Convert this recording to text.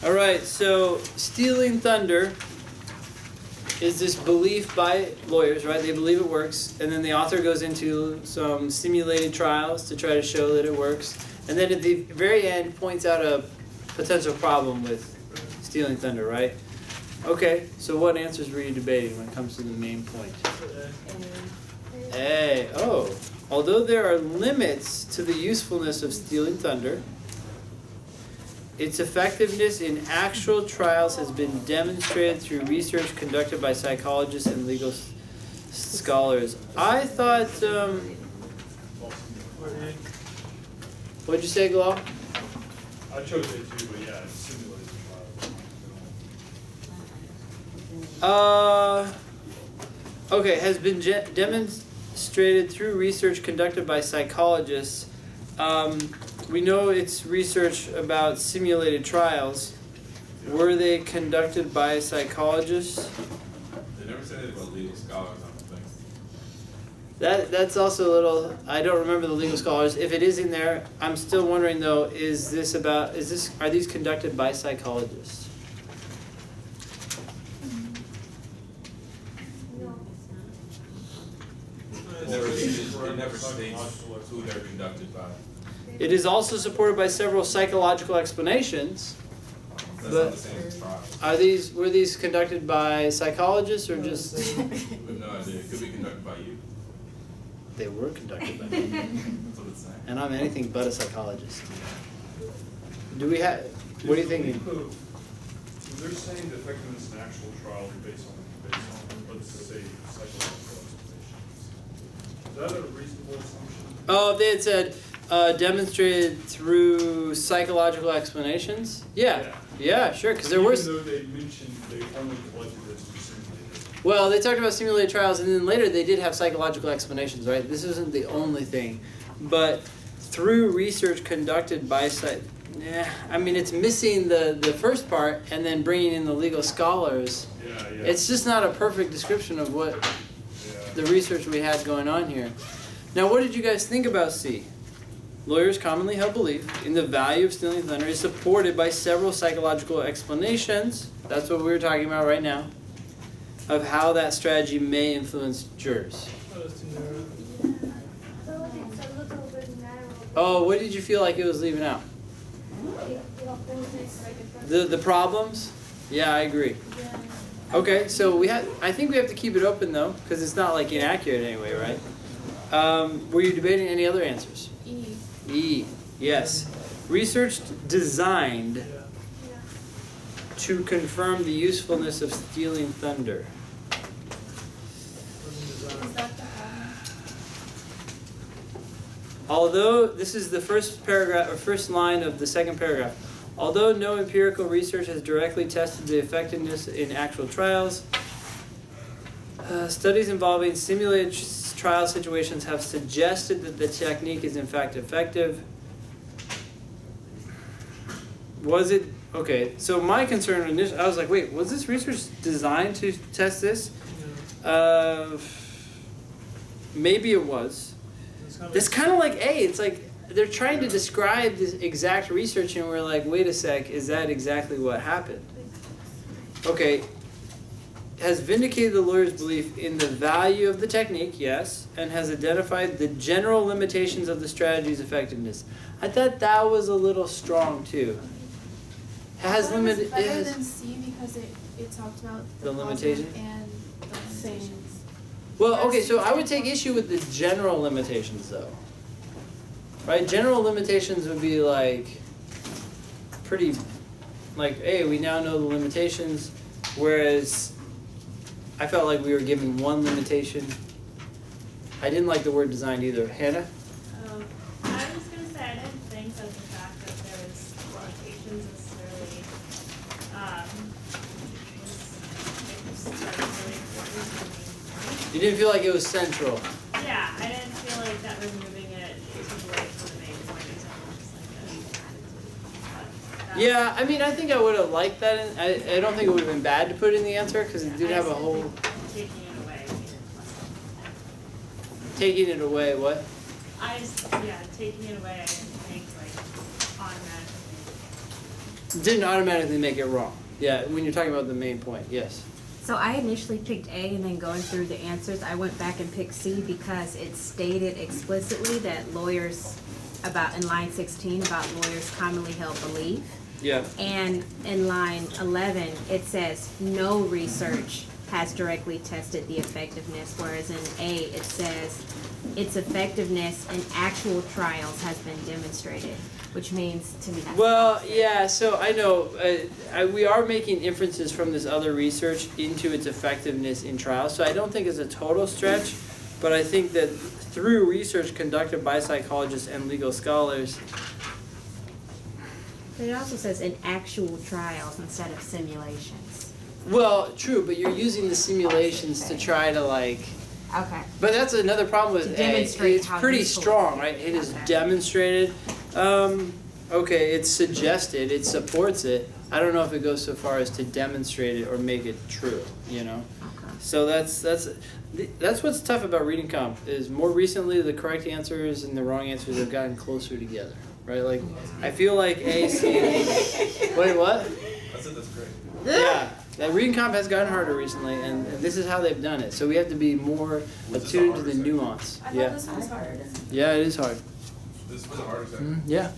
All right, so stealing thunder is this belief by lawyers, right? They believe it works, and then the author goes into some simulated trials to try to show that it works, and then at the very end points out a potential problem with stealing thunder, right? Okay, so what answers were you debating when it comes to the main point? A. Oh, although there are limits to the usefulness of stealing thunder, its effectiveness in actual trials has been demonstrated through research conducted by psychologists and legal scholars. I thought, what'd you say, Glau? I chose A too, but yeah, it's simulated trial. Okay, has been demonstrated through research conducted by psychologists. We know it's research about simulated trials. Were they conducted by psychologists? They never said anything about legal scholars, I don't think. That's also a little, I don't remember the legal scholars. If it is in there, I'm still wondering though, are these conducted by psychologists? It never states who they're conducted by. It is also supported by several psychological explanations. That's not the same as trials. Were these conducted by psychologists or just? We have no idea. It could be conducted by you. They were conducted by me. That's what it's saying. And I'm anything but a psychologist. Do we have, what do you think? They're saying the effectiveness in actual trial is based on, let's say, psychological explanations. Is that a reasonable assumption? Oh, they had said demonstrated through psychological explanations? Yeah, sure, because there were... Even though they mentioned they only collected this through simulated. Well, they talked about simulated trials, and then later they did have psychological explanations, right? This isn't the only thing. But through research conducted by it's missing the first part and then bringing in the legal scholars. Yeah. It's just not a perfect description of what the research we had going on here. Now, what did you guys think about C? Lawyers commonly held belief in the value of stealing thunder is supported by several psychological explanations. That's what we were talking about right now, of how that strategy may influence jurors. Oh, what did you feel like it was leaving out? The problems? Yeah, I agree. Okay, so I think we have to keep it open though, because it's not like inaccurate anyway, right? Were you debating any other answers? E, yes. Research designed to confirm the usefulness of stealing thunder. Although, this is the first paragraph, or first line of the second paragraph. Although no empirical research has directly tested the effectiveness in actual trials, studies involving simulated trial situations have suggested that the technique is in fact effective. Was it? Okay, so my concern initially, I was like, wait, was this research designed to test this? Maybe it was. It's kind of like A. It's like they're trying to describe this exact research, and we're like, wait a sec, is that exactly what happened? Okay. Has vindicated the lawyer's belief in the value of the technique, yes, and has identified the general limitations of the strategy's effectiveness. I thought that was a little strong too. Has limited. Better than C because it talked about the limitation and the limitations. Well, okay, so I would take issue with the general limitations though. Right? General limitations would be like pretty, like, hey, we now know the limitations, whereas I felt like we were given one limitation. I didn't like the word designed either. Hannah? I was going to say I didn't think that the fact that there was limitations necessarily was really important to me. You didn't feel like it was central. Yeah, I didn't feel like that removing it took away from the main point. It was almost just like a Yeah, I mean, I think I would have liked that. I don't think it would have been bad to put in the answer because it did have a whole. Taking it away. Taking it away, what? Taking it away, I didn't think like automatically. didn't automatically make it wrong. Yeah, when you're talking about the main point, yes. So I initially picked A, and then going through the answers, I went back and picked C because it stated explicitly that lawyers, about in line 16, about lawyers commonly held belief. Yeah. And in line 11, it says no research has directly tested the effectiveness, whereas in A, it says its effectiveness in actual trials has been demonstrated, which means to me that's Well, opposite. yeah, so I know, we are making inferences from this other research into its effectiveness in trials, so I don't think it's a total stretch, but I think that through research conducted by psychologists and legal scholars, But it also says in actual trials instead of simulations. well, true, but you're using the simulations to try to like, Okay. but that's another problem with To A. demonstrate It's how pretty useful strong, it right? is. It is Okay. demonstrated. Okay, it's suggested, it supports it. I don't know if it goes so far as to demonstrate it or make it true, you know? Okay. So that's what's tough about reading comp is more recently the correct answers and the wrong answers have gotten closer together, right? Like I feel like A, C. Wait, what? I said that's great. Yeah, that reading comp has gotten harder recently, and this is how they've done it. So we have to be more Was this attuned a to the harder nuance. I thought Yeah, this was hard. yeah, it is hard. This was a hard exam. Yeah.